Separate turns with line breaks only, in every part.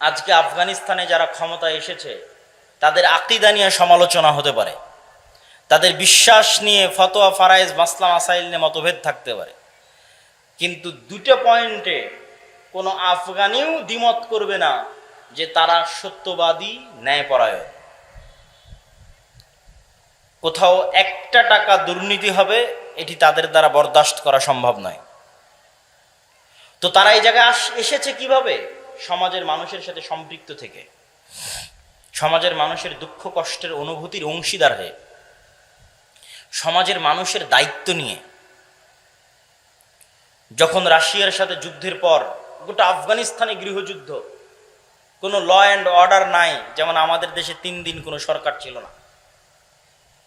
আজকে আফগানিস্তানে যারা ক্ষমতায় এসেছে তাদের আকীদা নিয়ে সমালোচনা হতে পারে, তাদের বিশ্বাস নিয়ে ফতোয়া ফারায়েজ মাসলা মাসাইল নিয়ে মতভেদ থাকতে পারে, কিন্তু দুটো পয়েন্টে কোনো আফগানিও দ্বিমত করবে না যে তারা সত্যবাদী, ন্যায়পরায়ণ। কোথাও একটা টাকা দুর্নীতি হবে এটি তাদের দ্বারা বরদাস্ত করা সম্ভব নয়। তো তারা এই জায়গায় এসেছে কিভাবে? সমাজের মানুষের সাথে সম্পৃক্ত থেকে, সমাজের মানুষের দুঃখ কষ্টের অনুভূতির অংশীদার হয়ে, সমাজের মানুষের দায়িত্ব নিয়ে। যখন রাশিয়ার সাথে যুদ্ধের পর গোটা আফগানিস্তানে গৃহযুদ্ধ, কোনো ল অ্যান্ড অর্ডার নাই, যেমন আমাদের দেশে 3 দিন কোনো সরকার ছিল না,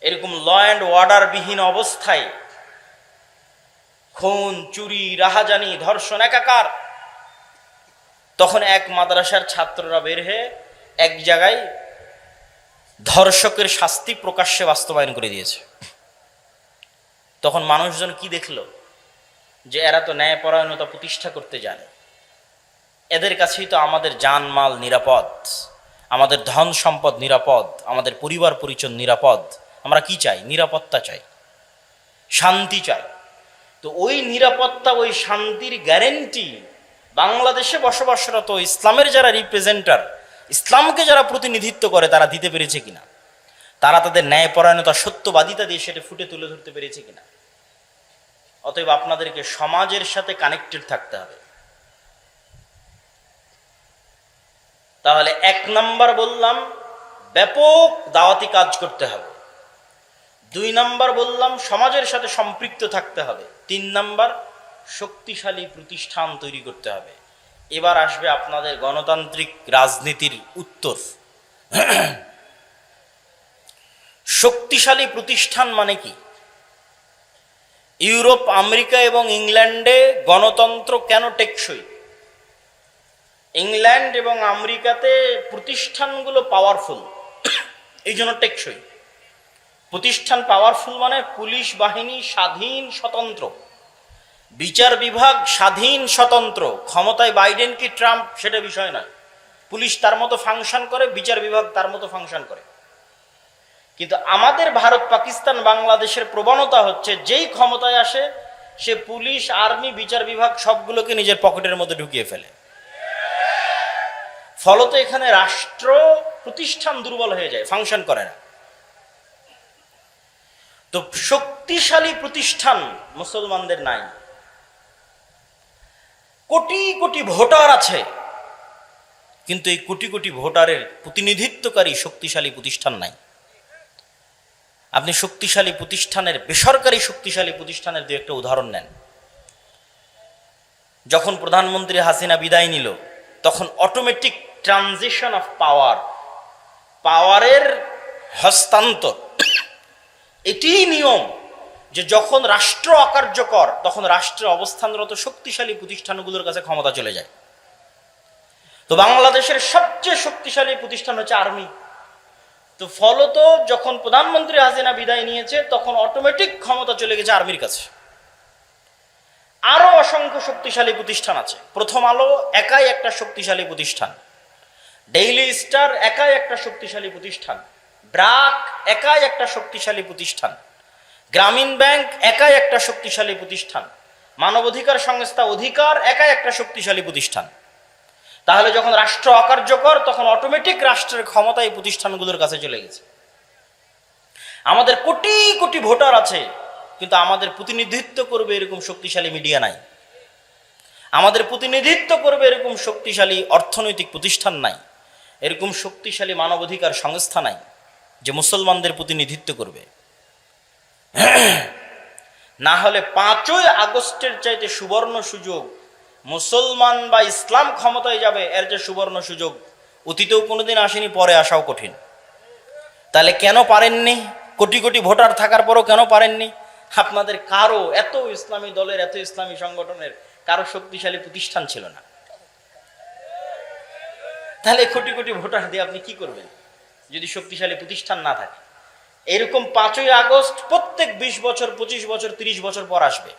এরকম ল অ্যান্ড অর্ডার বিহীন অবস্থায় খুন, চুরি, রাহাজানি, ধর্ষণ একাকার। তখন এক মাদ্রাসার ছাত্ররা বের হয়ে এক জায়গায় ধর্ষকের শাস্তি প্রকাশ্যে বাস্তবায়ন করে দিয়েছে। তখন মানুষজন কি দেখলো? যে এরা তো ন্যায়পরায়ণতা প্রতিষ্ঠা করতে জানে, এদের কাছেই তো আমাদের জানমাল নিরাপদ, আমাদের ধন সম্পদ নিরাপদ, আমাদের পরিবার পরিজন নিরাপদ। আমরা কি চাই? নিরাপত্তা চাই, শান্তি চাই। তো ওই নিরাপত্তা, ওই শান্তির গ্যারেন্টি বাংলাদেশে বসবাসরত ইসলামের যারা রিপ্রেজেন্টার, ইসলামকে যারা প্রতিনিধিত্ব করে, তারা দিতে পেরেছে কিনা? তারা তাদের ন্যায়পরায়ণতা, সত্যবাদিতা দিয়ে সেটা ফুটে তুলে ধরতে পেরেছে কিনা? অতএব আপনাদেরকে সমাজের সাথে কানেক্টেড থাকতে হবে। তাহলে 1 নাম্বার বললাম ব্যাপক দাওয়াতি কাজ করতে হবে, 2 নাম্বার বললাম সমাজের সাথে সম্পৃক্ত থাকতে হবে, 3 নাম্বার শক্তিশালী প্রতিষ্ঠান তৈরি করতে হবে। এবার আসবে আপনাদের গণতান্ত্রিক রাজনীতির উত্তর। শক্তিশালী প্রতিষ্ঠান মানে কি? ইউরোপ, আমেরিকা এবং ইংল্যান্ডে গণতন্ত্র কেন টেকসই? ইংল্যান্ড এবং আমেরিকাতে প্রতিষ্ঠানগুলো পাওয়ারফুল, এই জন্য টেকসই। প্রতিষ্ঠান পাওয়ারফুল মানে পুলিশ বাহিনী স্বাধীন স্বতন্ত্র, বিচার বিভাগ স্বাধীন স্বতন্ত্র। ক্ষমতায় বাইডেন কি ট্রাম্প সেটা বিষয় নয়, পুলিশ তার মতো ফাংশন করে, বিচার বিভাগ তার মতো ফাংশন করে। কিন্তু আমাদের ভারত, পাকিস্তান, বাংলাদেশের প্রবণতা হচ্ছে যেই ক্ষমতায় আসে সে পুলিশ, আর্মি, বিচার বিভাগ সবগুলোকে নিজের পকেটের মধ্যে ঢুকিয়ে ফেলে। ফলত এখানে রাষ্ট্র প্রতিষ্ঠান দুর্বল হয়ে যায়, ফাংশন করে না। তো শক্তিশালী প্রতিষ্ঠান মুসলমানদের নাই। কোটি কোটি ভোটার আছে, কিন্তু এই কোটি কোটি ভোটারের প্রতিনিধিত্বকারী শক্তিশালী প্রতিষ্ঠান নাই। আপনি শক্তিশালী প্রতিষ্ঠানের, বেসরকারি শক্তিশালী প্রতিষ্ঠানের 2-1টা উদাহরণ নেন। যখন প্রধানমন্ত্রী হাসিনা বিদায় নিল, তখন অটোমেটিক ট্রানজিশন অফ পাওয়ার, পাওয়ারের হস্তান্তর, এটিই নিয়ম যে যখন রাষ্ট্র অকার্যকর তখন রাষ্ট্রের অবস্থানরত শক্তিশালী প্রতিষ্ঠানগুলোর কাছে ক্ষমতা চলে যায়। তো বাংলাদেশের সবচেয়ে শক্তিশালী প্রতিষ্ঠান হচ্ছে আর্মি। তো ফলত যখন প্রধানমন্ত্রী হাসিনা বিদায় নিয়েছে তখন অটোমেটিক ক্ষমতা চলে গেছে আর্মির কাছে। আরো অসংখ্য শক্তিশালী প্রতিষ্ঠান আছে। প্রথম আলো একাই একটা শক্তিশালী প্রতিষ্ঠান, ডেইলি স্টার একাই একটা শক্তিশালী প্রতিষ্ঠান, ব্র্যাক একাই একটা শক্তিশালী প্রতিষ্ঠান, গ্রামীণ ব্যাংক একাই একটা শক্তিশালী প্রতিষ্ঠান, মানবাধিকার সংস্থা অধিকার একাই একটা শক্তিশালী প্রতিষ্ঠান। তাহলে যখন রাষ্ট্র অকার্যকর তখন অটোমেটিক রাষ্ট্রের ক্ষমতা এই প্রতিষ্ঠানগুলোর কাছে চলে গেছে। আমাদের কোটি কোটি ভোটার আছে, কিন্তু আমাদের প্রতিনিধিত্ব করবে এরকম শক্তিশালী মিডিয়া নাই, আমাদের প্রতিনিধিত্ব করবে এরকম শক্তিশালী অর্থনৈতিক প্রতিষ্ঠান নাই, এরকম শক্তিশালী মানবাধিকার সংস্থা নাই যে মুসলমানদের প্রতিনিধিত্ব করবে। না হলে 5ই আগস্টের চাইতে সুবর্ণ সুযোগ, মুসলমান বা ইসলাম ক্ষমতায় যাবে, এর যে সুবর্ণ সুযোগ অতীতেও কোনোদিন আসেনি, পরে আসাও কঠিন। তাহলে কেন পারেননি? কোটি কোটি ভোটার থাকার পরও কেন পারেননি? আপনাদের কারো, এত ইসলামী দলের, এত ইসলামী সংগঠনের কারো শক্তিশালী প্রতিষ্ঠান ছিল না। তাহলে কোটি কোটি ভোটার দিয়ে আপনি কি করবেন যদি শক্তিশালী প্রতিষ্ঠান না থাকে? এরকম 5ই আগস্ট প্রত্যেক 20 বছর, 25 বছর, 30 বছর পর আসবে।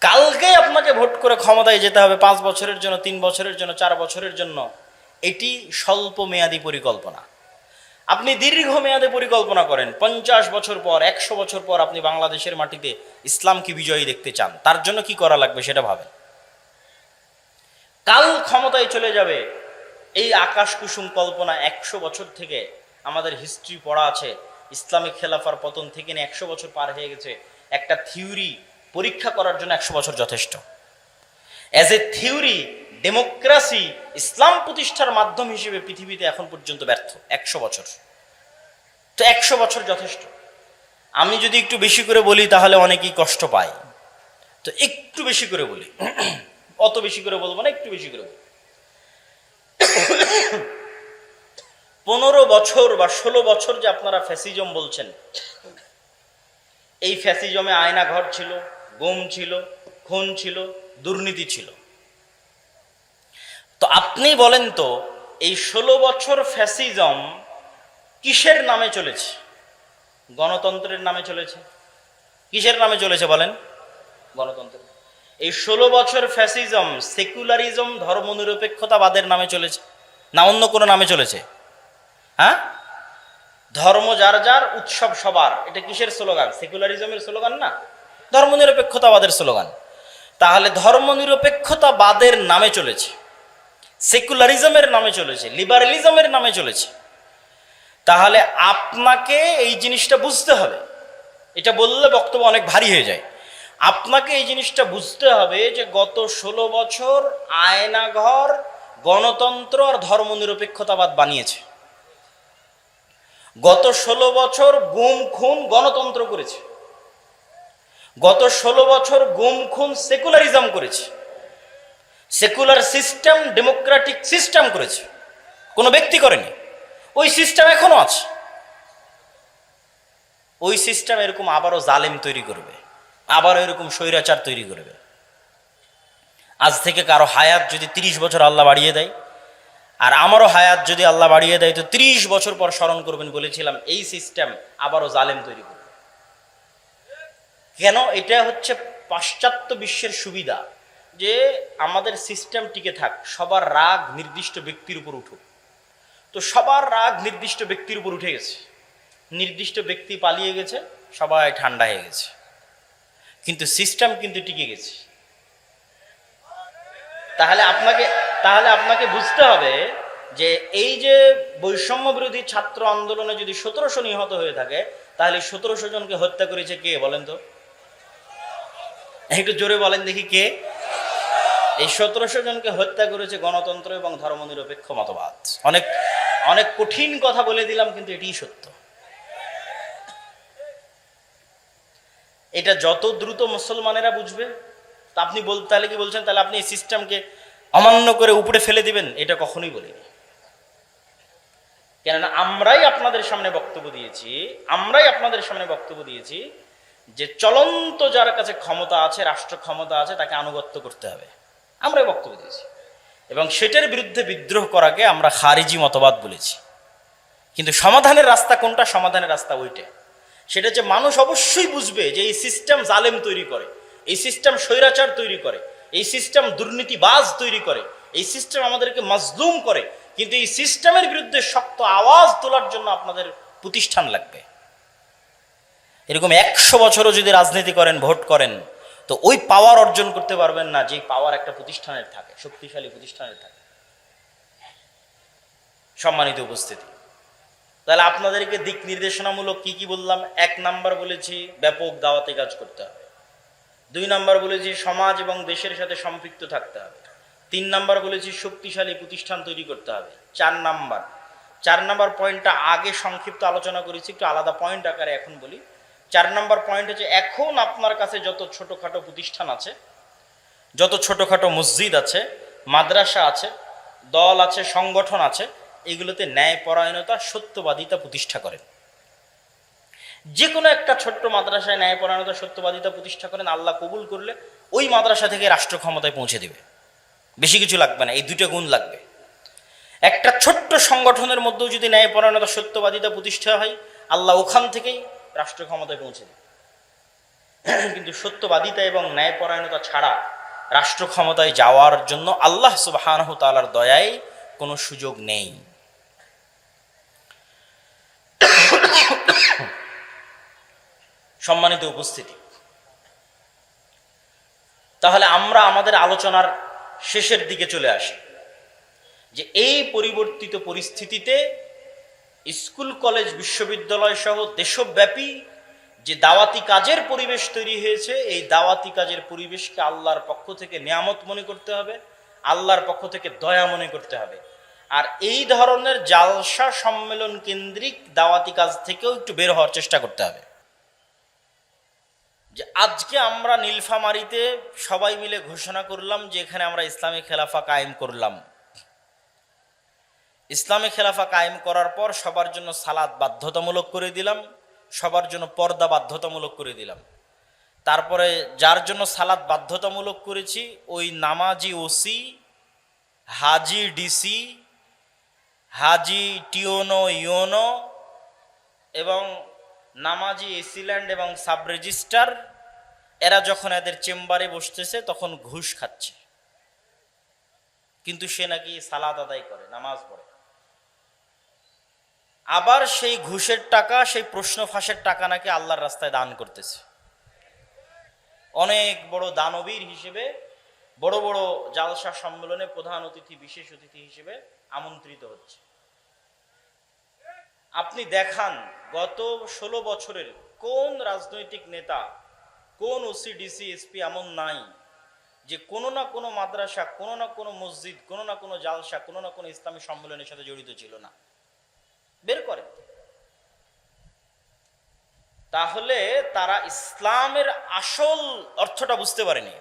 কালকে আপনাকে ভোট করে ক্ষমতায় যেতে হবে 5 বছরের জন্য, 3 বছরের জন্য, 4 বছরের জন্য। এটি স্বল্প মেয়াদী পরিকল্পনা। আপনি দীর্ঘমেয়াদে পরিকল্পনা করেন, 50 বছর পর, 100 বছর পর আপনি বাংলাদেশের মাটিতে ইসলামকে বিজয়ী দেখতে চান, তার জন্য কি করা লাগবে সেটা ভাবেন। কাল ক্ষমতায় চলে যাবে এই আকাশ কুসুম কল্পনা 100 বছর থেকে আমাদের হিস্ট্রি পড়া আছে, ইসলামিক খেলাফার পতন থেকে নিয়ে 100 বছর পার হয়ে গেছে। একটা থিওরি পরীক্ষা করার জন্য 100 বছর যথেষ্ট। অ্যাজ এ থিওরি ডেমোক্রেসি ইসলাম প্রতিষ্ঠার মাধ্যম হিসেবে পৃথিবীতে এখন পর্যন্ত ব্যর্থ 100 বছর। তো 100 বছর যথেষ্ট। আমি যদি একটু বেশি করে বলি তাহলে অনেকেই কষ্ট পায়, তো একটু বেশি করে বলি, অত বেশি করে বলবো না, একটু বেশি করে বলবো। 15 বছর বা 16 বছর যে আপনারা ফ্যাসিজম বলছেন, এই ফ্যাসিজমে আয়না ঘর ছিল, গুম ছিল, খুন ছিল, দুর্নীতি ছিল। তো আপনি বলেন তো এই 16 বছর ফ্যাসিজম কিসের নামে চলেছে? গণতন্ত্রের নামে চলেছে। কিসের নামে চলেছে বলেন? গণতন্ত্র। এই 16 বছর ফ্যাসিজম সেকুলারিজম ধর্মনিরপেক্ষতাবাদের নামে চলেছে না অন্য কোনো নামে চলেছে? হ্যাঁ, ধর্ম যার যার, উৎসব সবার, এটা কিসের স্লোগান? সেকুলারিজমের স্লোগান না, ধর্মনিরপেক্ষতাবাদের স্লোগান। তাহলে ধর্মনিরপেক্ষতাবাদের নামে চলেছে, সেকুলারিজমের নামে চলেছে, লিবারেলিজমের নামে চলেছে। তাহলে আপনাকে এই জিনিসটা বুঝতে হবে। এটা বললে বক্তব্য অনেক ভারী হয়ে যায়। আপনাকে এই জিনিসটা বুঝতে হবে যে গত 16 বছর আয়নাঘর গণতন্ত্র আর ধর্মনিরপেক্ষতাবাদ বানিয়েছে। গত 16 বছর গুম খুন গণতন্ত্র করেছে। গত 16 বছর গুম খুন সেকুলারিজম করেছে। সেকুলার সিস্টেম ডেমোক্রেটিক সিস্টেম করেছে, কোনো ব্যক্তি করেনি। ওই সিস্টেম এখনো আছে। ওই সিস্টেম এরকম আবারও জালেম তৈরি করবে, আবারও এরকম স্বৈরাচার তৈরি করবে। আজ থেকে কারো হায়াত যদি 30 বছর আল্লাহ বাড়িয়ে দেয়, আর আমারও হায়াত যদি আল্লাহ বাড়িয়ে দেয়, তো 30 বছর পর স্মরণ করবেন, বলেছিলাম এই সিস্টেম আবারও জালেম তৈরি করবে। কেন? এটা হচ্ছে পাশ্চাত্য বিশ্বের সুবিধা, যে আমাদের সিস্টেম টিকে থাক, সবার রাগ নির্দিষ্ট ব্যক্তির উপর উঠুক। তো সবার রাগ নির্দিষ্ট ব্যক্তির উপর উঠে গেছে, নির্দিষ্ট ব্যক্তি পালিয়ে গেছে, সবাই ঠান্ডা হয়ে গেছে, কিন্তু সিস্টেম কিন্তু টিকে গেছে। তাহলে আপনাকে বুঝতে হবে যে এই যে বৈষম্য বিরোধী ছাত্র আন্দোলনে যদি 1700 নিহত হয়ে থাকে, তাহলে 1700 জনকে হত্যা করেছে কে বলেন তো? একটু জোরে বলেন দেখি, কে? এই 1700 জনকে হত্যা করেছে গণতন্ত্র এবং ধর্মনিরপেক্ষ মতবাদ। অনেক অনেক কঠিন কথা বলে দিলাম, কিন্তু এটিই সত্য। এটা যত দ্রুত মুসলমানেরা বুঝবে, তা আপনি তাহলে কি বলছেন তাহলে আপনি এই সিস্টেমকে অমান্য করে উপরে ফেলে দিবেন? এটা কখনোই বলিনি। কেননা আমরাই আপনাদের সামনে বক্তব্য দিয়েছি যে চলন্ত যার কাছে ক্ষমতা আছে, রাষ্ট্র ক্ষমতা আছে, তাকে আনুগত্য করতে হবে। আমরাই বক্তব্য দিয়েছি এবং সেটার বিরুদ্ধে বিদ্রোহ করাকে আমরা খারিজি মতবাদ বলেছি। কিন্তু সমাধানের রাস্তা কোনটা? সমাধানের রাস্তা ওইটা, সেটা হচ্ছে মানুষ অবশ্যই বুঝবে যে এই সিস্টেম জালেম তৈরি করে, এই সিস্টেম স্বৈরাচার তৈরি করে, এই সিস্টেম দুর্নীতিবাজ তৈরি করে, এই সিস্টেম আমাদেরকে মাজলুম করে। কিন্তু এই সিস্টেমের বিরুদ্ধে শক্ত আওয়াজ তোলার জন্য আপনাদের প্রতিষ্ঠান লাগবে। এরকম 100 বছরও যদি রাজনীতি করেন, ভোট করেন, তো ওই পাওয়ার অর্জন করতে পারবেন না যে পাওয়ার একটা প্রতিষ্ঠানের থাকে, শক্তিশালী প্রতিষ্ঠানের থাকে। সম্মানিত উপস্থিতি, তাহলে আপনাদেরকে দিক নির্দেশনামূলক কি কি বললাম? 1 নাম্বার বলেছি ব্যাপক দাওয়াতে কাজ করতে হবে। 2 নাম্বার বলেছি সমাজ এবং দেশের সাথে সম্পৃক্ত থাকতে হবে। 3 নাম্বার বলেছি শক্তিশালী প্রতিষ্ঠান তৈরি করতে হবে। 4 নাম্বার পয়েন্টটা আগে সংক্ষিপ্ত আলোচনা করেছি, একটু আলাদা পয়েন্ট আকারে এখন বলি। 4 নাম্বার পয়েন্ট হচ্ছে, এখন আপনার কাছে যত ছোটখাটো প্রতিষ্ঠান আছে, যত ছোটখাটো মসজিদ আছে, মাদ্রাসা আছে, দল আছে, সংগঠন আছে, এগুলোতে ন্যায়পরায়ণতা, সত্যবাদিতা প্রতিষ্ঠা করেন। যে কোনো একটা ছোট্ট মাদ্রাসায় ন্যায়পরায়ণতা, সত্যবাদিতা প্রতিষ্ঠা করেন, আল্লাহ কবুল করলে ওই মাদ্রাসা থেকে রাষ্ট্র ক্ষমতায় পৌঁছে দিবে। বেশি কিছু লাগবে না, এই 2টা গুণ লাগবে। একটা ছোট্ট সংগঠনের মধ্যেও যদি ন্যায়পরায়ণতা, সত্যবাদিতা প্রতিষ্ঠা হয়, আল্লাহ ওখান থেকেই রাষ্ট্র ক্ষমতায় পৌঁছে দেবে। কিন্তু সত্যবাদিতা এবং ন্যায়পরায়ণতা ছাড়া রাষ্ট্র ক্ষমতায় যাওয়ার জন্য আল্লাহ সুবহানাহু তাআলার দয়ায় কোনো সুযোগ নেই। সম্মানিত উপস্থিতি, তাহলে আমরা আমাদের আলোচনার শেষের দিকে চলে আসি যে এই পরিবর্তিত পরিস্থিতিতে স্কুল কলেজ বিশ্ববিদ্যালয় সহ দেশব্যাপী যে দাওয়াতি কাজের পরিবেশ তৈরি হয়েছে, এই দাওয়াতি কাজের পরিবেশকে আল্লাহর পক্ষ থেকে নিয়ামত মনে করতে হবে, আল্লাহর পক্ষ থেকে দয়া মনে করতে হবে। আর এই ধরনের জালসা সম্মেলন কেন্দ্রিক দাওয়াতি কাজ থেকেও একটু বের হওয়ার চেষ্টা করতে হবে। যে আজকে আমরা নীলফামারীতে সবাই মিলে ঘোষণা করলাম যে এখানে আমরা ইসলামী খেলাফা কায়েম করলাম। ইসলামী খেলাফা কায়েম করার পর সবার জন্য সালাত বাধ্যতামূলক করে দিলাম, সবার জন্য পর্দা বাধ্যতামূলক করে দিলাম। তারপরে যার জন্য সালাত বাধ্যতামূলক করেছি ওই নামাজি ওসি, হাজি ডিসি, হাজি টিওনো ইওনো এবং নামাজি এসিল্যান্ড এবং সাব রেজিস্ট্রার, এরা যখন এদের চেম্বারে বসতেছে তখন ঘুষ খাচ্ছে, কিন্তু সে নাকি সালাত আদায় করে, নামাজ পড়ে। আবার সেই ঘুষের টাকা, সেই প্রশ্ন ফাঁসের টাকা নাকি আল্লাহর রাস্তায় দান করতেছে। অনেক বড় দানবীর হিসেবে বড় বড় জালসা সম্মেলনে প্রধান অতিথি, বিশেষ অতিথি হিসেবে আমন্ত্রিত হচ্ছে। আপনি দেখান গত 16 বছরের কোন রাজনৈতিক নেতা, কোন ওসি ডিসি এসপি এমন নাই যে কোনো না কোনো মাদ্রাসা, কোনো না কোনো মসজিদ, কোনো না কোনো জালসা, কোনো না কোনো ইসলামী সম্মেলনের সাথে জড়িত ছিল না। বের করে। তাহলে তারা ইসলামের আসল অর্থটা বুঝতে পারেনি।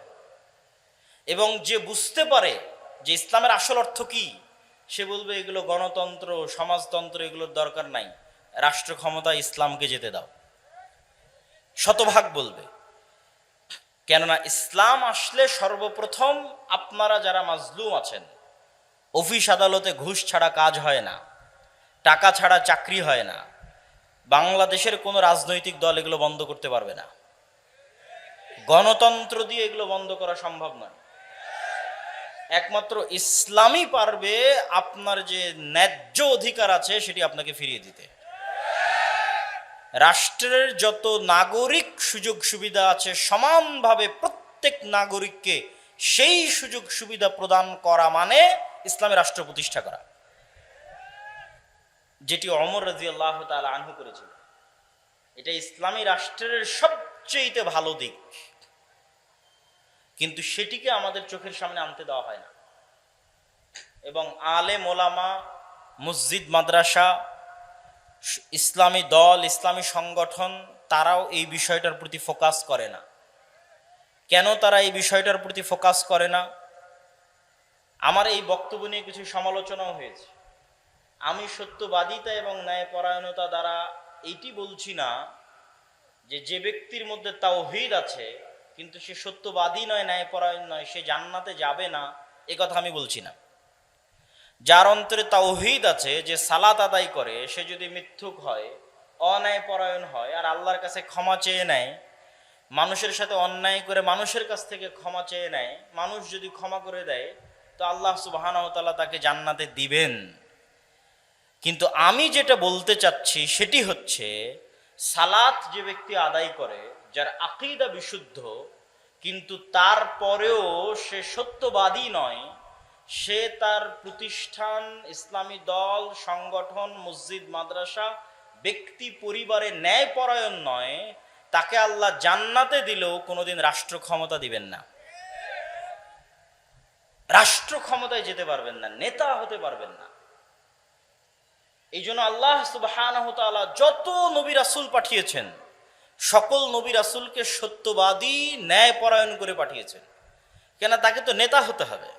এবং যে বুঝতে পারে যে ইসলামের আসল অর্থ কি, সে বলবে এগুলো গণতন্ত্র, সমাজতন্ত্র, এগুলোর দরকার নাই, রাষ্ট্র ক্ষমতা ইসলামকে যেতে দাও, শতভাগ বলবে। কেননা ইসলাম আসলে সর্বপ্রথম আপনারা যারা মাজলুম আছেন, অফিস আদালতে ঘুষ ছাড়া কাজ হয় না, টাকা ছাড়া চাকরি হয় না, বাংলাদেশের কোনো রাজনৈতিক দল এগুলো বন্ধ করতে পারবে না, গণতন্ত্র দিয়ে এগুলো বন্ধ করা সম্ভব নয়। একমাত্র ইসলামই পারবে আপনার যে ন্যায্য অধিকার আছে সেটি আপনাকে ফিরিয়ে দিতে। রাষ্ট্রের যত নাগরিক সুযোগ সুবিধা আছে সমানভাবে প্রত্যেক নাগরিককে সেই সুযোগ সুবিধা প্রদান করা মানে ইসলামের রাষ্ট্র প্রতিষ্ঠা করা, যেটি ওমর রাদিয়াল্লাহু তাআলা আনহু করেছিল। এটা ইসলামী রাষ্ট্রের সবচেয়ে ভালো দিক, কিন্তু সেটিকে আমাদের চোখের সামনে আনতে দেওয়া হয় না। এবং আলেম ওলামা, মসজিদ মাদ্রাসা, ইসলামী দল, ইসলামী সংগঠন, তারাও এই বিষয়টার প্রতি ফোকাস করে না। কেন তারা এই বিষয়টার প্রতি ফোকাস করে না? আমার এই বক্তব্য নিয়ে কিছু সমালোচনাও হয়েছে। আমি সত্যবাদিতা এবং ন্যায়পরায়ণতা দ্বারা এইটি বলছি না যে যে ব্যক্তির মধ্যে তাওহীদ আছে কিন্তু সে সত্যবাদী নয়, ন্যায়পরায়ণ নয়, সে জান্নাতে যাবে না, এ কথা আমি বলছি না। যার অন্তরে তাওহীদ আছে, যে সালাত আদায় করে, সে যদি মিথ্যুক হয়, অন্যায়পরায়ণ হয়, আর আল্লাহর কাছে ক্ষমা চেয়ে নেয়, মানুষের সাথে অন্যায় করে মানুষের কাছ থেকে ক্ষমা চেয়ে নেয়, মানুষ যদি ক্ষমা করে দেয় তো আল্লাহ সুবহানাহু ওয়া তাআলা তাকে জান্নাতে দিবেন। কিন্তু আমি যেটা বলতে চাচ্ছি সেটি হচ্ছে, সালাত যে ব্যক্তি আদায় করে, যার আকীদা বিশুদ্ধ, কিন্তু তারপরেও সে সত্যবাদী নয়, সে তার প্রতিষ্ঠান, ইসলামী দল, সংগঠন, মসজিদ মাদ্রাসা, ব্যক্তি পরিবারে ন্যায়পরায়ণ নয়, তাকে আল্লাহ জান্নাতে দিলেও কোনোদিন রাষ্ট্র ক্ষমতা দিবেন না, রাষ্ট্র ক্ষমতায় যেতে পারবেন না, নেতা হতে পারবেন না। এই জন্য আল্লাহ সুবহানাহু ওয়া তাআলা যত নবী রাসূল পাঠিয়েছেন, সকল নবী রাসূলকে সত্যবাদী, ন্যায়পরায়ণ করে পাঠিয়েছেন। কেন? তাকে তো নেতা হতে হবে।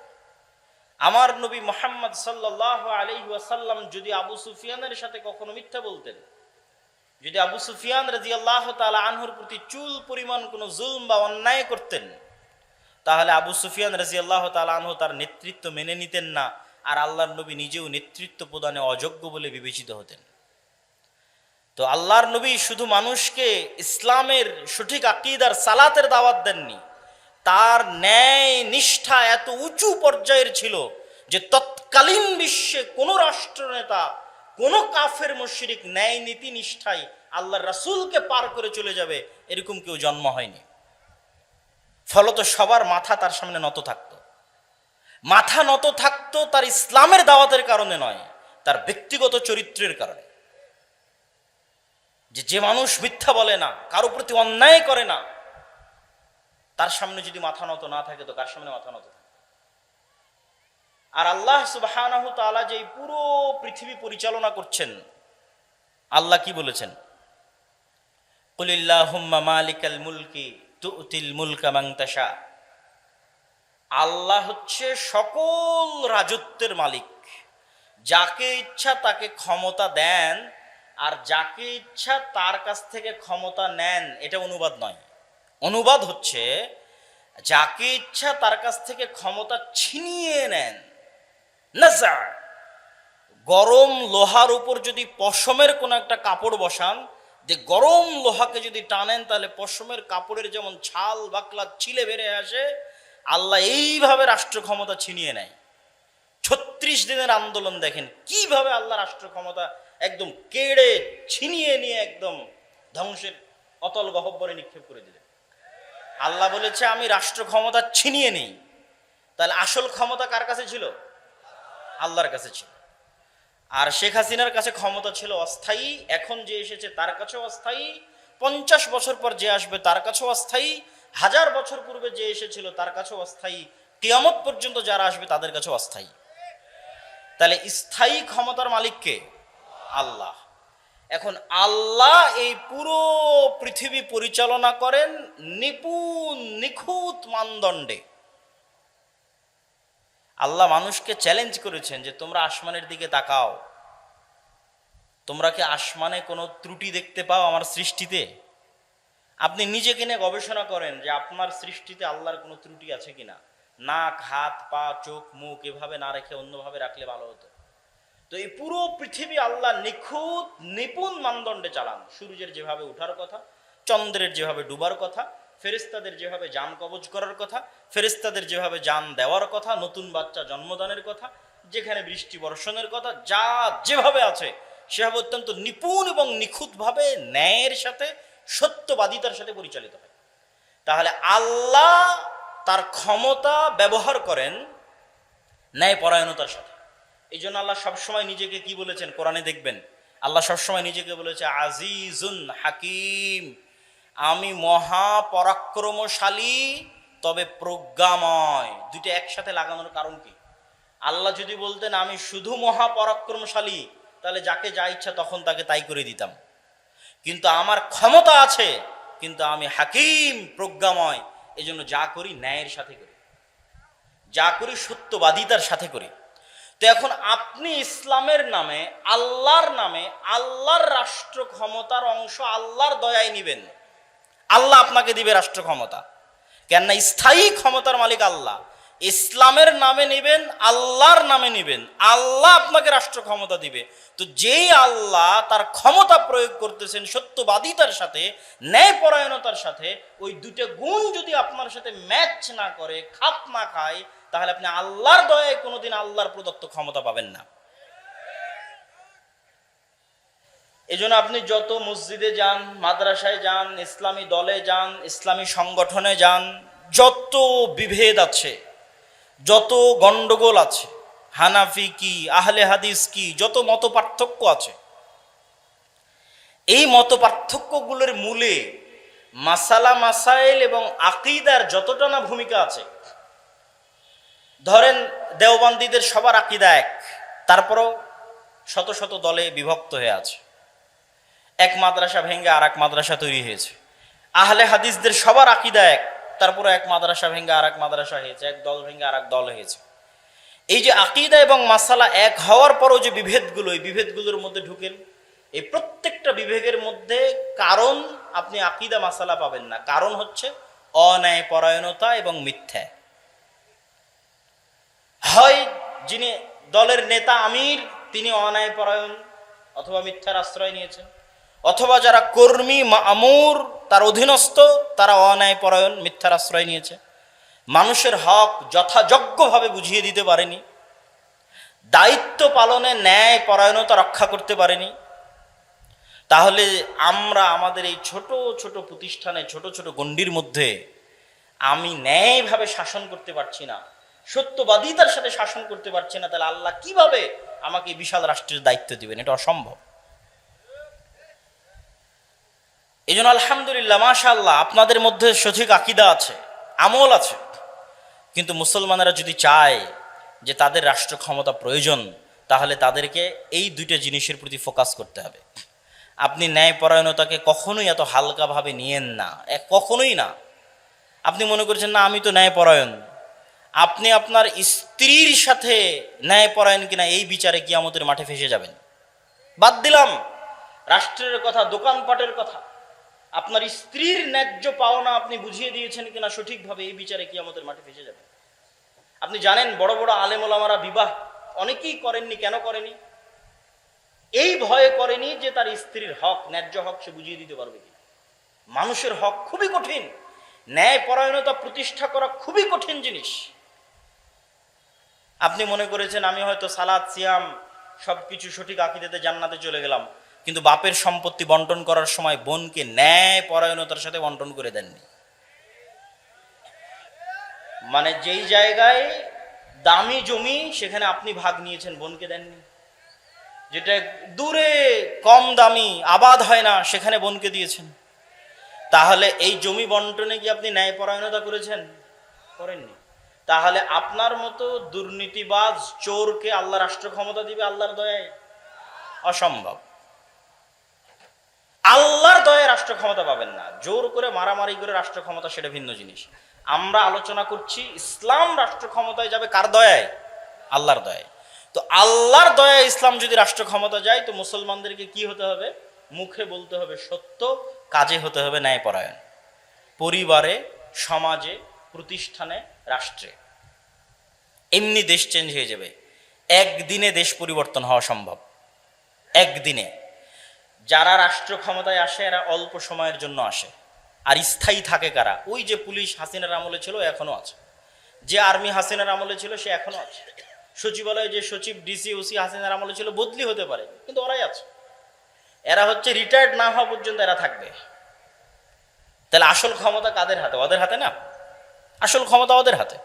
আমার নবী মুহাম্মদ সাল্লাল্লাহু আলাইহি ওয়াসাল্লাম যদি আবু সুফিয়ানের সাথে কখনো মিথ্যা বলতেন, যদি আবু সুফিয়ান রাদিয়াল্লাহু তাআলা আনহুর প্রতি চুল পরিমাণ কোনো জুলম বা অন্যায় করতেন, তাহলে আবু সুফিয়ান রাদিয়াল্লাহু তাআলা আনহু তার নেতৃত্ব মেনে নিতেন না, আর আল্লাহর নবী নিজেও নেতৃত্ব প্রদানে অযোগ্য বলে বিবেচিত হতেন। তো আল্লাহর নবী শুধু মানুষকে ইসলামের সঠিক আকীদার, সালাতের দাওয়াত দেননি, তার ন্যায় নিষ্ঠা এত উঁচু পর্যায়ের ছিল যে তৎকালীন বিশ্বে কোনো রাষ্ট্রনেতা, কোনো কাফের মুশরিক ন্যায় নীতি নিষ্ঠায় আল্লাহর রাসূলকে পার করে চলে যাবে, এরকম কেউ জন্ম হয়নি। ফলত সবার মাথা তার সামনে নত থাকতো। মাথা নত থাকতো তার ইসলামের দাওয়াতের কারণে নয়, তার ব্যক্তিগত চরিত্রের কারণে। যে মানুষ মিথ্যা বলে না, কারো প্রতি অন্যায় করে না, তার সামনে যদি মাথা নত না থাকে তো কার সামনে মাথা নত থাকে? আর আল্লাহ সুবহানাহু ওয়া তাআলা যে পুরো পৃথিবী পরিচালনা করছেন, আল্লাহ কি বলেছেন? কুলিল্লাহুম্মা মালিকাল মুলকি তুতিল মুলকা মান তাশা। আল্লাহ হচ্ছে সকল রাজত্বের মালিক, যাকে ইচ্ছা তাকে ক্ষমতা দেন, আর যাকে ইচ্ছা তার কাছ থেকে ক্ষমতা নেন। এটা অনুবাদ নয়, অনুবাদ হচ্ছে যাকে ইচ্ছা তার কাছ থেকে ক্ষমতা ছিনিয়ে নেন। নাজা, গরম লোহার উপর যদি পশমের কোনো একটা কাপড় বসান, যে গরম লোহাকে যদি টানেন তাহলে পশমের কাপড়ের যেমন ছাল বাকলা ছিলে বেড়ে আসে, আল্লাহ এইভাবে রাষ্ট্র ক্ষমতা ছিনিয়ে নেয়। 36 দিনের আন্দোলন দেখেন কিভাবে আল্লাহ রাষ্ট্র ক্ষমতা একদম কেড়ে ছিনিয়ে নিয়ে একদম ধ্বংসের অতল গহ্বরে নিক্ষেপ করে দিলেন। আল্লাহ বলেছে আমি রাষ্ট্র ক্ষমতা ছিনিয়ে নেই। তাহলে আসল ক্ষমতা কার কাছে ছিল? আল্লাহর কাছে ছিল। আর শেখ হাসিনার কাছে ক্ষমতা ছিল অস্থায়ী, এখন যে এসেছে তার কাছেও অস্থায়ী, 50 বছর পর যে আসবে তার কাছেও অস্থায়ী, 1000 বছর পূর্বে যে এসেছিল তার কাছেও অস্থায়ী, কিয়ামত পর্যন্ত যারা আসবে তাদের কাছেও অস্থায়ী। তাহলে স্থায়ী ক্ষমতার মালিক কে? আল্লাহ। এখন আল্লাহ এই পুরো পৃথিবী পরিচালনা করেন নিপুণ নিখুঁত মানদণ্ডে। আল্লাহ মানুষকে চ্যালেঞ্জ করেছেন যে তোমরা আসমানের দিকে তাকাও, তোমরা কি আসমানে কোনো ত্রুটি দেখতে পাও আমার সৃষ্টিতে? আপনি নিজেকে নিয়ে গবেষণা করেন যে আপনার সৃষ্টিতে আল্লাহর কোনো ত্রুটি আছে কিনা। নাক, হাত, পা, চোখ, মুখ এভাবে না রেখে অন্যভাবে রাখলে ভালো হতো। তো এই পুরো পৃথিবী আল্লাহ নিখুঁত নিপুণ মানদণ্ডে চালান। সূর্যের যেভাবে ওঠার কথা, চন্দ্রের যেভাবে ডুবার কথা, ফেরেশতাদের যেভাবে যান কবজ করার কথা, ফেরেশতাদের যেভাবে যান দেওয়ার কথা, নতুন বাচ্চা জন্মদানের কথা, যেখানে বৃষ্টি বর্ষণের কথা, যা যেভাবে আছে সেভাবে অত্যন্ত নিপুণ এবং নিখুঁতভাবে ন্যায়ের সাথে সত্যবাদিতার সাথে পরিচালিত হয়। তাহলে আল্লাহ তার ক্ষমতা ব্যবহার করেন ন্যায়পরায়ণতার সাথে। এই জন্য আল্লাহ সবসময় নিজেকে কি বলেছেন কোরআনে দেখবেন, আল্লাহ সবসময় নিজেকে বলেছে আজিজুন হাকিম, আমি মহা পরাক্রমশালী তবে প্রজ্ঞাময়। দুইটা একসাথে লাগানোর কারণ কি? আল্লাহ যদি বলতেন আমি শুধু মহা পরাক্রমশালী, তাহলে যাকে যা ইচ্ছা তখন তাকে তাই করে দিতাম। কিন্তু আমার ক্ষমতা আছে, কিন্তু আমি হাকিম প্রজ্ঞাময়, এই জন্য যা করি ন্যায়ের সাথে করি, যা করি সত্যবাদিতার সাথে করি। তো এখন আপনি ইসলামের নামে, আল্লাহর নামে, আল্লাহর রাষ্ট্র ক্ষমতার অংশ আল্লাহর দয়ায় নিবেন, আল্লাহ আপনাকে দিবে রাষ্ট্র ক্ষমতা। কেননা স্থায়ী ক্ষমতার মালিক আল্লাহ। ইসলামের নামে নিবেন, আল্লাহর নামে নিবেন, আল্লাহ আপনাকে রাষ্ট্র ক্ষমতা দিবে। তো যেই আল্লাহ তার ক্ষমতা প্রয়োগ করতেছেন সত্যবাদিতার সাথে, ন্যায়পরায়ণতার সাথে, ওই দুটো গুণ যদি আপনার সাথে ম্যাচ না করে, খাপ না খায়, তাহলে আপনি আল্লাহর দয়ায় কোনোদিন আল্লাহর প্রদত্ত ক্ষমতা পাবেন না। এই জন্য আপনি যত মসজিদে যান, মাদ্রাসায় যান, ইসলামী দলে যান, ইসলামী সংগঠনে যান, যত বিভেদ আছে, যত গন্ডগোল আছে, হানাফি কি, আহলে হাদিস কি, যত মত পার্থক্য আছে, এই মত পার্থক্যগুলোর মূলে মাসালা মাসাইল এবং আকীদার যতটা না ভূমিকা আছে। ধরেন দেওবন্দীদের সবার আকীদা এক, তারপরও শত শত দলে বিভক্ত হয়ে আছে। এক মাদ্রাসা ভেঙে আর এক মাদ্রাসা তৈরি হয়েছে। আহলে হাদিসদের সবার আকীদা এক, তারপরে এক মাদ্রাসা ভেঙে আর এক মাদ্রাসা হয়েছে, এক দল ভেঙে আর এক দল হয়েছে। এই যে আকীদা এবং মাসালা এক হওয়ার পরও যে বিভেদগুলো, এই বিভেদগুলোর মধ্যে ঢুকেন, এই প্রত্যেকটা বিভেদের মধ্যে কারণ আপনি আকীদা মাসালা পাবেন না। কারণ হচ্ছে অন্যায়পরায়ণতা এবং মিথ্যা। হয় যিনি দলের নেতা আমির তিনি অন্যায়পরায়ণ অথবা মিথ্যার আশ্রয় নিয়েছেন, অথবা যারা কর্মী মামুর তার অধীনস্থ তারা অন্যায়পরায়ণ মিথ্যার আশ্রয় নিয়েছে, মানুষের হক যথাযোগ্যভাবে বুঝিয়ে দিতে পারেনি, দায়িত্ব পালনে ন্যায় পরায়ণতা রক্ষা করতে পারেনি, তাহলে আমরা আমাদের এই ছোট ছোট প্রতিষ্ঠানে ছোট ছোট গণ্ডির মধ্যে আমি ন্যায়ভাবে শাসন করতে পারছি না, সত্যবাদিতার সাথে শাসন করতে পারছি না, তাহলে আল্লাহ কিভাবে আমাকে বিশাল রাষ্ট্রের দায়িত্ব দিবেন? এটা অসম্ভব। এই জন্য আলহামদুলিল্লাহ, মাশাআল্লাহ, আপনাদের মধ্যে সঠিক আকীদা আছে, আমল আছে, কিন্তু মুসলমানেরা যদি চায় যে তাদের রাষ্ট্র ক্ষমতা প্রয়োজন, তাহলে তাদেরকে এই দুইটা জিনিসের প্রতি ফোকাস করতে হবে। আপনি ন্যায়পরায়ণতাকে কখনোই এত হালকাভাবে নিয়েন না, কখনোই না। আপনি মনে করছেন না আমি তো ন্যায়পরায়ণ, আপনি আপনার স্ত্রীর সাথে ন্যায়পরায়ণ কিনা এই বিচারে কিয়ামতের মাঠে ফেসে যাবেন। বাদ দিলাম রাষ্ট্রের কথা, দোকানপাটের কথা, আপনার স্ত্রীর ন্যায্য পাওনা আপনি বুঝিয়ে দিয়েছেন কিনা সঠিকভাবে, এই বিচারে কিয়ামতের মাঠে ফেসে যাবেন। আপনি জানেন বড় বড় আলেম ওলামারা বিবাহ অনেকেই করেননি, কেন করেনি? এই ভয়ে করেনি যে তার স্ত্রীর হক, ন্যায্য হক সে বুঝিয়ে দিতে পারবে কিনা। মানুষের হক খুবই কঠিন, ন্যায় পরায়ণতা প্রতিষ্ঠা করা খুবই কঠিন জিনিস। আপনি মনে করেছেন আমি হয়তো সালাত সিয়াম সবকিছু সঠিক আকীদাতে জান্নাতে চলে গেলাম, কিন্তু বাপের সম্পত্তি বন্টন করার সময় বোনকে ন্যায় পরায়ণতার সাথে বন্টন করে দেননি। মানে যেই জায়গায় দামি জমি সেখানে আপনি ভাগ নিয়েছেন, বোনকে দেননি। যেটা দূরে কম দামি আবাদ হয় না সেখানে বোনকে দিয়েছেন। তাহলে এই জমি বন্টনে কি আপনি ন্যায়পরায়ণতা করেছেন? করেননি। তাহলে আপনার মতো দুর্নীতিবাজ চোরকে আল্লাহ রাষ্ট্র ক্ষমতা দিবে আল্লাহর দয়ায়? অসম্ভব। আল্লাহর দয়ায় রাষ্ট্র ক্ষমতা পাবেন না। জোর করে মারামারি করে রাষ্ট্র ক্ষমতা সেটা ভিন্ন জিনিস। আমরা আলোচনা করছি ইসলাম রাষ্ট্র ক্ষমতায় যাবে কার দয়ায়? আল্লাহর দয়ায়। তো আল্লাহর দয়ায় ইসলাম যদি রাষ্ট্র ক্ষমতা যায়, তো মুসলমানদেরকে কি হতে হবে? মুখে বলতে হবে সত্য, কাজে হতে হবে ন্যায়পরায়ণ। পরিবারে, সমাজে, প্রতিষ্ঠানে, রাষ্ট্রে। এমনি দেশ চেঞ্জ হয়ে যাবে। একদিনে দেশ পরিবর্তন হওয়া সম্ভব, একদিনে। যারা রাষ্ট্র ক্ষমতায় আসে এরা অল্প সময়ের জন্য আসে, আর স্থায়ী থাকে কারা? ওই যে পুলিশ হাসিনার আমলে ছিল এখনো আছে, যে আর্মি হাসিনার আমলে ছিল সে এখনো আছে, সচিবালয়ে যে সচিব ডিসি ওসি হাসিনার আমলে ছিল বদলি হতে পারে, কিন্তু ওরাই আছে। এরা হচ্ছে রিটায়ার্ড না হওয়া পর্যন্ত এরা থাকবে। তাহলে আসল ক্ষমতা কাদের হাতে? ওদের হাতে না, আসল ক্ষমতা ওদের হাতে।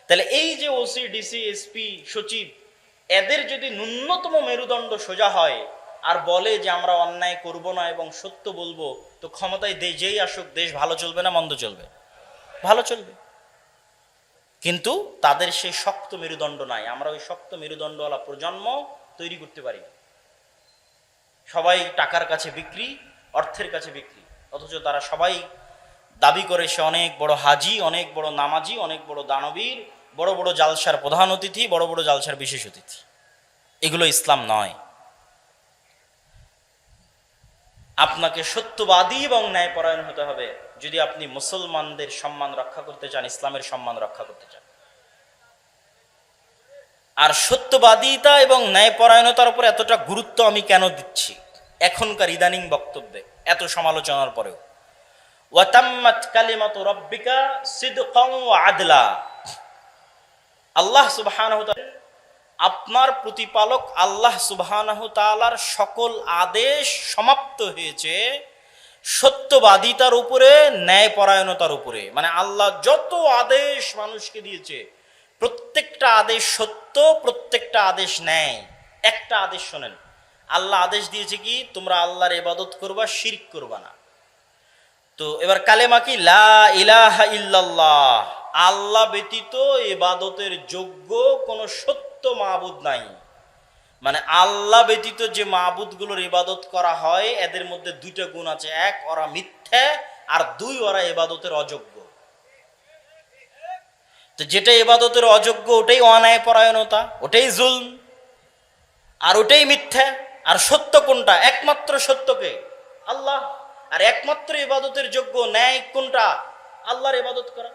তাহলে এই যে ওসি ডিসি এসপি সচিব, এদের যদি ন্যূনতম মেরুদণ্ড সোজা হয় আর বলে যে আমরা অন্যায় করব না এবং সত্য বলবো, তো ক্ষমতায় যেই আসুক দেশ ভালো চলবে না মন্দ চলবে? ভালো চলবে। কিন্তু তাদের সেই শক্ত মেরুদণ্ড নাই। আমরা ওই শক্ত মেরুদণ্ডওয়ালা প্রজন্ম তৈরি করতে পারি। সবাই টাকার কাছে বিক্রি, অর্থের কাছে বিক্রি, অথচ তারা সবাই দাবি করে সে অনেক বড় হাজি, অনেক বড় নামাজি, অনেক বড় দানবীর, বড় বড় জালসার প্রধান অতিথি, বড় বড় জালসার বিশেষ অতিথি। এগুলো ইসলাম নয়। আপনাকে সত্যবাদী এবং ন্যায়পরায়ণ হতে হবে যদি আপনি মুসলমানদের সম্মান রক্ষা করতে চান, ইসলামের সম্মান রক্ষা করতে চান। আর সত্যবাদিতা এবং ন্যায়পরায়ণতার উপর এতটা গুরুত্ব আমি কেন দিচ্ছি এখনকার ইদানিং বক্তব্যে, এত সমালোচনার পরেও? ওয়াতাম্মাত কালিমাতু রাব্বিকা সিদকান ওয়া আদলা। আল্লাহ সুবহানাহু ওয়া তাআলা, আপনার প্রতিপালক আল্লাহ সুবহানাহু তাআলার সকল আদেশ সমাপ্ত হয়েছে সত্যবাদিতার উপরে, ন্যায়পরায়ণতার উপরে। মানে আল্লাহ যত আদেশ মানুষকে দিয়েছে প্রত্যেকটা আদেশ সত্য, প্রত্যেকটা আদেশ ন্যায়। একটা আদেশ শোনেন, আল্লাহ আদেশ দিয়েছে কি? তোমরা আল্লাহর ইবাদত করবা, শিরক করবা না। তো এবার কালেমা কি? লা ইলাহা ইল্লাল্লাহ। আল্লাহ ব্যতীত ইবাদতের যোগ্য কোনো সত্য মাবুদ নাই। মানে আল্লাহ ব্যতীত যে মাবুদগুলোর ইবাদত করা হয় এদের মধ্যে দুইটা গুণ আছে। এক, ওরা মিথ্যা, আর দুই, ওরা ইবাদতের অযোগ্য। তো যেটা ইবাদতের অযোগ্য ওটাই অন্যায় পরায়ণতা, ওটাই জুলম, আর ওটাই মিথ্যা। আর সত্য কোনটা? একমাত্র সত্যকে আল্লাহ। আর একমাত্র ইবাদতের যোগ্য ন্যায় কোনটা? আল্লাহর ইবাদত করা।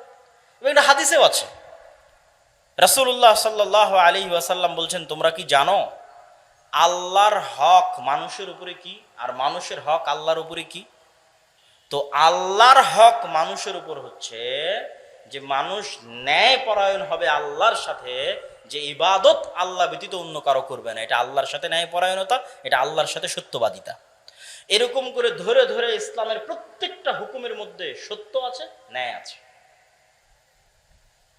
এবং এটা হাদিসেও আছে। রাসূলুল্লাহ সাল্লাল্লাহু আলাইহি ওয়াসাল্লাম বলছেন, তোমরা কি জানো আল্লাহর হক মানুষের উপরে কি, আর মানুষের হক আল্লাহর উপরে কি? তো আল্লাহর হক মানুষের উপর হচ্ছে যে মানুষ ন্যায় পরায়ণ হবে আল্লাহর সাথে, যে ইবাদত আল্লাহ ব্যতীত অন্য কারো করবে না, এটা আল্লাহর সাথে ন্যায়পরায়ণতা, এটা আল্লাহর সাথে সত্যবাদিতা। এরকম করে ধরে ধরে ইসলামের প্রত্যেকটা হুকুমের মধ্যে সত্য আছে, ন্যায় আছে।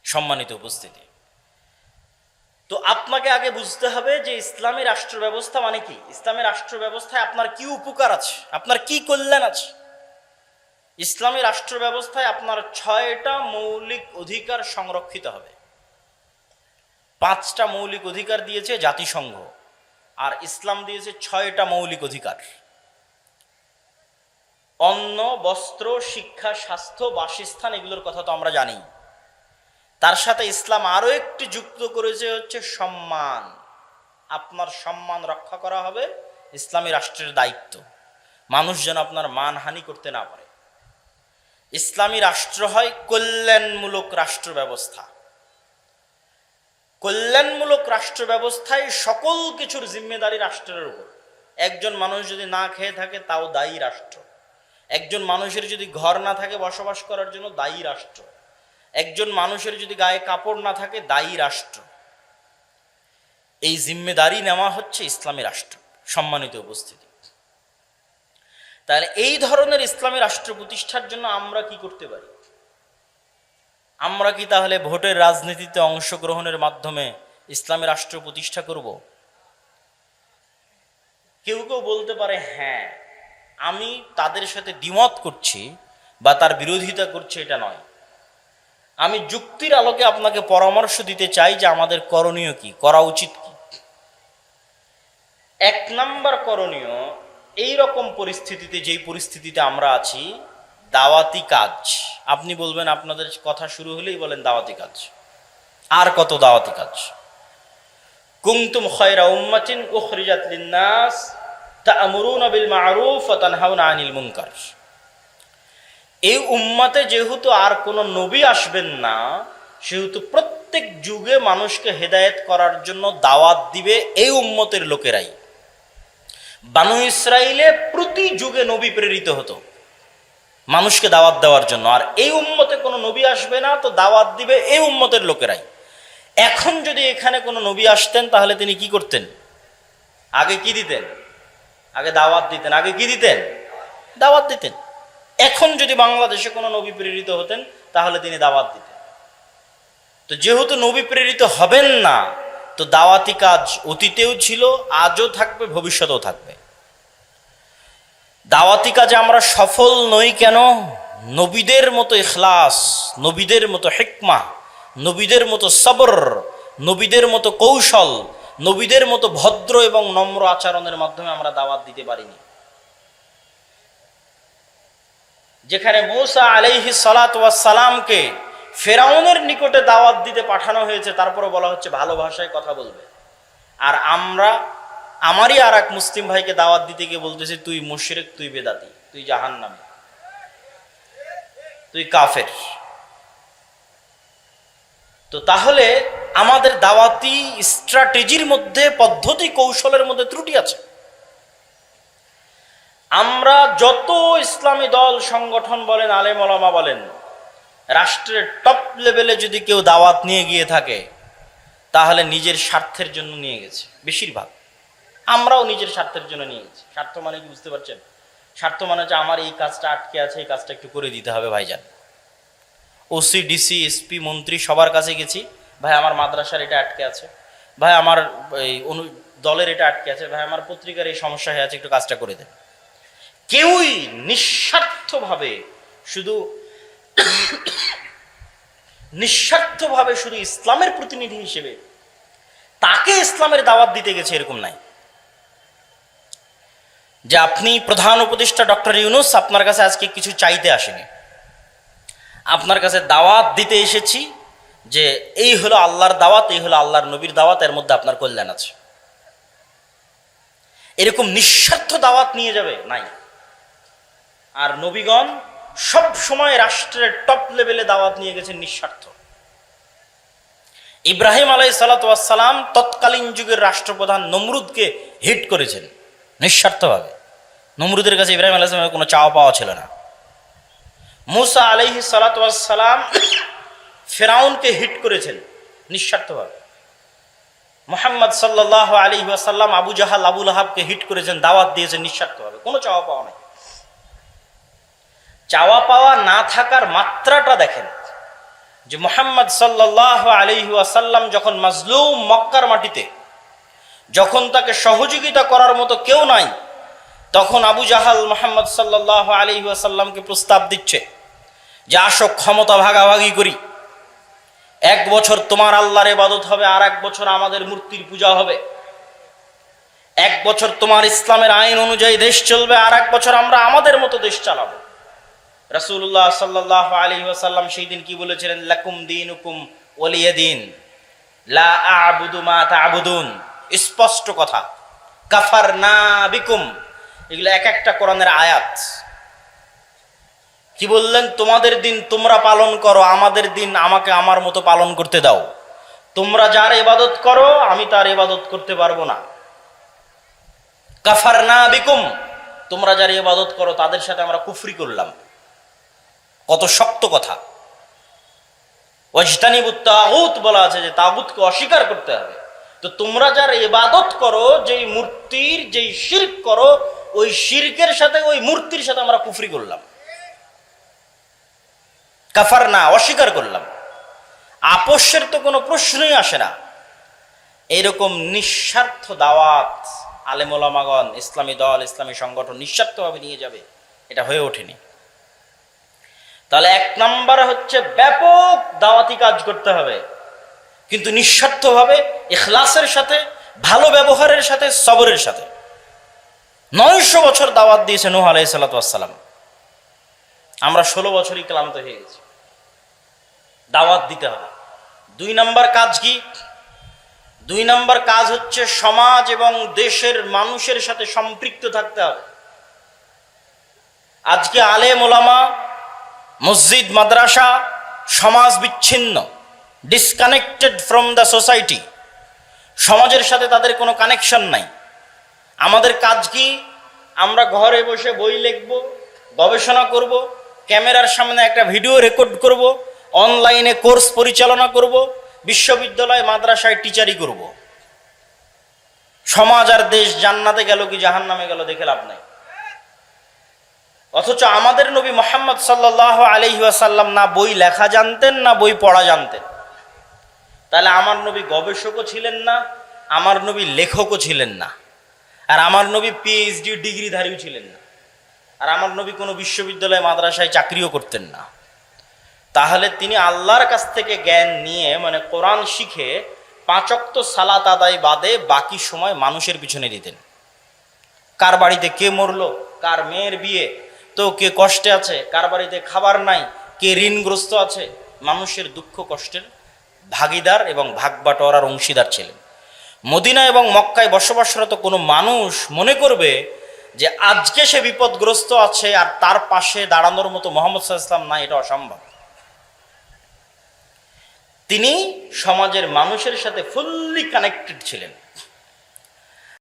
সম্মানিত উপস্থিতি, তো আপনাকে আগে বুঝতে হবে যে ইসলামী রাষ্ট্র ব্যবস্থা মানে কি। ইসলামী রাষ্ট্র ব্যবস্থায় আপনার কি উপকার আছে, আপনার কি কল্যাণ আছে। ইসলামী রাষ্ট্র ব্যবস্থায় আপনার 6টা মৌলিক অধিকার সংরক্ষিত হবে। 5টা মৌলিক অধিকার দিয়েছে জাতিসংঘ, আর ইসলাম দিয়েছে 6টা মৌলিক অধিকার। অন্ন, বস্ত্র, শিক্ষা, স্বাস্থ্য, বাসস্থান, এগুলোর কথা তো আমরা জানি। তার সাথে ইসলাম আরো একটি যুক্ত করেছে, হচ্ছে সম্মান। আপনার সম্মান রক্ষা করা হবে, ইসলামী রাষ্ট্রের দায়িত্ব। মানুষ যেন আপনার মানহানি করতে না পারে। ইসলামী রাষ্ট্র হয় কল্যাণমূলক রাষ্ট্র ব্যবস্থা। কল্যাণমূলক রাষ্ট্র ব্যবস্থায় সকল কিছুর জিম্মেদারি রাষ্ট্রের উপর। একজন মানুষ যদি না খেয়ে থাকে তাও দায়ী রাষ্ট্র। একজন মানুষের যদি ঘর না থাকে বসবাস করার জন্য, দায়ী রাষ্ট্র। একজন মানুষের যদি গায়ে কাপড় না থাকে, দায়ী রাষ্ট্র। এই জিম্মেদারি নেওয়া হচ্ছে ইসলামী রাষ্ট্র। সম্মানিত উপস্থিতি, তাহলে এই ধরনের ইসলামী রাষ্ট্র প্রতিষ্ঠার জন্য আমরা কি করতে পারি? আমরা কি তাহলে ভোটের রাজনীতিতে অংশগ্রহণের মাধ্যমে ইসলামী রাষ্ট্র প্রতিষ্ঠা করব? কেউ কেউ বলতে পারে, হ্যাঁ, আমি তাদের সাথে দ্বিমত করছি বা তার বিরোধিতা করছি, এটা নয়। আমি যুক্তির আলোকে আপনাকে পরামর্শ দিতে চাই যে আমাদের করণীয় কি, করা উচিত কি। 1 নাম্বার করণীয়, এই রকম পরিস্থিতিতে, যেই পরিস্থিতিতে আমরা আছি, দাওয়াতি কাজ। আপনি বলবেন, আপনাদের কথা শুরু হলেই বলেন দাওয়াতি কাজ। আর কত দাওয়াতি কাজ? কুনতুম খায়রা উম্মাতিন উখরিজাত লিন-নাস তা'মুরুনা বিল মা'রুফ ওয়া তানহাউনা আনিল মুনকার। এই উম্মতে যেহেতু আর কোনো নবী আসবেন না, সেহেতু প্রত্যেক যুগে মানুষকে হেদায়েত করার জন্য দাওয়াত দিবে এই উম্মতের লোকেরাই। বানু ইসরাইলে প্রতি যুগে নবী প্রেরিত হতো মানুষকে দাওয়াত দেওয়ার জন্য, আর এই উম্মতে কোনো নবী আসবে না, তো দাওয়াত দিবে এই উম্মতের লোকেরাই। এখন যদি এখানে কোনো নবী আসতেন, তাহলে তিনি কি করতেন? আগে কি দিতেন? আগে দাওয়াত দিতেন। আগে কি দিতেন? দাওয়াত দিতেন। এখন যদি বাংলাদেশে কোনো নবী প্রেরিত হতেন, তাহলে তিনি দাওয়াত দিতেন। তো যেহেতু নবী প্রেরিত হবেন না, তো দাওয়াতি কাজ অতীতেও ছিল, আজও থাকবে, ভবিষ্যতেও থাকবে। দাওয়াতি কাজে আমরা সফল নই কেন? নবীদের মতো ইখলাস, নবীদের মতো হিকমা, নবীদের মতো সবর, নবীদের মতো কৌশল, নবীদের মতো ভদ্র এবং নম্র আচরণের মাধ্যমে আমরা দাওয়াত দিতে পারিনি। যেখানে মূসা আলাইহিস সালাতু ওয়াস সালামকে ফেরাউনের নিকটে দাওয়াত দিতে পাঠানো হয়েছে, তারপরে বলা হচ্ছে ভালো ভাষায় কথা বলবে। আর আমরা আমারই আর এক মুসলিম ভাইকে দাওয়াত দিতে গিয়ে বলতেছি, তুই মুশরিক, তুই বেদাতি, তুই জাহান্নামী, তুই কাফের। তো তাহলে আমাদের দাওয়াতি স্ট্র্যাটেজির মধ্যে, পদ্ধতি কৌশলের মধ্যে ত্রুটি আছে। আমরা যত ইসলামী দল সংগঠন বলেন, আলেম ওলামা বলেন, রাষ্ট্রের টপ লেভেলে যদি কেউ দাওয়াত নিয়ে গিয়ে থাকে, তাহলে নিজের স্বার্থের জন্য নিয়ে গেছে বেশিরভাগ। আমরাও নিজের স্বার্থের জন্য নিয়ে গেছি। স্বার্থ মানে কি বুঝতে পারছেন? স্বার্থ মানে হচ্ছে আমার এই কাজটা আটকে আছে, এই কাজটা একটু করে দিতে হবে ভাইজান। ওসি, ডিসি, এসপি, মন্ত্রী সবার কাছে গেছি, ভাই আমার মাদ্রাসার এটা আটকে আছে, ভাই আমার এই দলের এটা আটকে আছে, ভাই আমার পত্রিকার এই সমস্যা হয়ে আছে, একটু কাজটা করে দেন। কেউই নিঃস্বার্থভাবে শুধু ইসলামের প্রতিনিধি হিসেবে তাকে ইসলামের দাওয়াত দিতে গেছে, এরকম নাই। যে আপনি প্রধান উপদেষ্টা ডক্টর ইউনূস, আপনার কাছে আজকে কিছু চাইতে আসেনি, আপনার কাছে দাওয়াত দিতে এসেছি যে এই হলো আল্লাহর দাওয়াত, এই হলো আল্লাহর নবীর দাওয়াত, এর মধ্যে আপনার কল্যাণ আছে। এরকম নিঃস্বার্থ দাওয়াত নিয়ে যাবে নাই। আর নবীগণ সব সময় রাষ্ট্রের টপ লেভেলে দাওয়াত নিয়ে গেছেন নিঃস্বার্থ। ইব্রাহিম আলাইহিস সালাতু ওয়াস সালাম তৎকালীন যুগের রাষ্ট্রপ্রধান নমরুদকে হিট করেছেন নিঃস্বার্থভাবে। নমরুদের কাছে ইব্রাহিম আলাইহিস সালামের কোনো চাওয়া পাওয়া ছিল না। মূসা আলাইহিস সালাতু ওয়াস সালাম ফেরাউনকে হিট করেছেন নিঃস্বার্থভাবে। মুহাম্মদ সাল্লাল্লাহু আলাইহি ওয়াসাল্লাম আবু জাহাল আবু লাহাবকে হিট করেছেন, দাওয়াত দিয়েছেন নিঃস্বার্থভাবে, কোনো চাওয়া পাওয়া নাই। চাওয়া পাওয়া না থাকার মাত্রাটা দেখেন, যে মুহাম্মদ সাল্লাল্লাহু আলাইহি ওয়াসাল্লাম যখন মাজলুম মক্কার মাটিতে, যখন তাকে সহযোগিতা করার মতো কেউ নাই, তখন আবু জাহাল মুহাম্মদ সাল্লাল্লাহু আলাইহি ওয়াসাল্লামকে প্রস্তাব দিচ্ছে যে আসো ক্ষমতা ভাগাভাগি করি, 1 বছর তোমার আল্লাহর ইবাদত হবে, আর 1 বছর আমাদের মূর্তির পূজা হবে। 1 বছর তোমার ইসলামের আইন অনুযায়ী দেশ চলবে, আর 1 বছর আমরা আমাদের মতো দেশ চালাবো। রাসূলুল্লাহ সাল্লাল্লাহু আলাইহি ওয়াসাল্লাম সেই দিন কি বলেছিলেন? লাকুম দীনুকুম ওয়ালিয়া দীন, লা আ'বুদু মা তা'বুদুন। স্পষ্ট কথা, কাফারনা বিকুম, এগুলো এক একটা কোরআনের আয়াত। কি বললেন? তোমাদের দিন তোমরা পালন করো, আমাদের দিন আমাকে আমার মতো পালন করতে দাও। তোমরা যার ইবাদত করো আমি তার ইবাদত করতে পারবো না। কাফারনা বিকুম, তোমরা যার ইবাদত করো তাদের সাথে আমরা কুফরি করলাম। কত শক্ত কথা। ওয়াজতানিবুত তাগুত বলা আছে, যে তাগুতকে অস্বীকার করতে হবে। তো তোমরা যার ইবাদত করো, যেই মূর্তির যেই শিরক করো, ওই শিরকের সাথে ওই মূর্তির সাথে আমরা কুফরি করলাম। কাফার না, অস্বীকার করলাম। আপোষের তো কোনো প্রশ্নই আসে না। এরকম নিঃস্বার্থ দাওয়াত আলেম ওলামাগণ, ইসলামী দল, ইসলামী সংগঠন নিঃস্বার্থভাবে নিয়ে যাবে, এটা হয়ে ওঠেনি। তাহলে 1 নাম্বার হচ্ছে ব্যাপক দাওয়াতি কাজ করতে হবে, কিন্তু নিঃস্বার্থভাবে, ইখলাসের সাথে, ভালো ব্যবহারের সাথে, সবরের সাথে। 900 বছর দাওয়াত দিয়েছে নূহ আলাইহিস সালাতু ওয়াস সালাম। আমরা 16 বছরই ক্লান্ত হয়ে গেছি। দাওয়াত দিতে হবে। 2 নাম্বার কাজ কি? 2 নাম্বার কাজ হচ্ছে সমাজ এবং দেশের মানুষের সাথে সম্পৃক্ত থাকতে হবে। আজকে আলেম ওলামা, মসজিদ মাদ্রাসা, সমাজ বিচ্ছিন্ন, ডিসকানেক্টেড ফ্রম দ্য সোসাইটি। সমাজের সাথে তাদের কোনো কানেকশন নাই। আমাদের কাজ কি? আমরা ঘরে বসে বই লিখব, গবেষণা করব, ক্যামেরার সামনে একটা ভিডিও রেকর্ড করব, অনলাইনে কোর্স পরিচালনা করব, বিশ্ববিদ্যালয় মাদ্রাসায় টিচারি করব। সমাজ আর দেশ জান্নাতে গেল কি জাহান্নামে গেল দেখে লাভ নাই। অথচ আমাদের নবী মুহাম্মদ সাল্লাল্লাহু আলাইহি ওয়াসাল্লাম না বই লেখা জানতেন, না বই পড়া জানতেন। তাহলে আমার নবী গবেষকও ছিলেন না, আমার নবী লেখকও ছিলেন না, আর আমার নবী পিএইচডি ডিগ্রিধারীও ছিলেন না, আর আমার নবী কোনো বিশ্ববিদ্যালয় মাদ্রাসায় চাকরিও করতেন না। তাহলে তিনি আল্লাহর কাছ থেকে জ্ঞান নিয়ে, মানে কোরআন শিখে 5 ওয়াক্ত সালাত আদায় বাদে বাকি সময় মানুষের পিছনে দিতেন। কার বাড়িতে কে মরলো, কার মেয়ের বিয়ে, তো কে কষ্টে আছে, কার বাড়িতে খাবার নাই, কে ঋণগ্রস্ত আছে, মানুষের দুঃখ কষ্টের ভাগিদার এবং ভাগ বাটোয়ারার অংশীদার ছিলেন। মদিনা এবং মক্কায় বসবাসরত কোনো মানুষ মনে করবে যে আজকে সে বিপদগ্রস্ত আছে আর তার পাশে দাঁড়ানোর মতো মুহাম্মদ সাল্লাল্লাহু আলাইহি ওয়াসাল্লাম না, এটা অসম্ভব। তিনি সমাজের মানুষের সাথে ফুললি কানেক্টেড ছিলেন।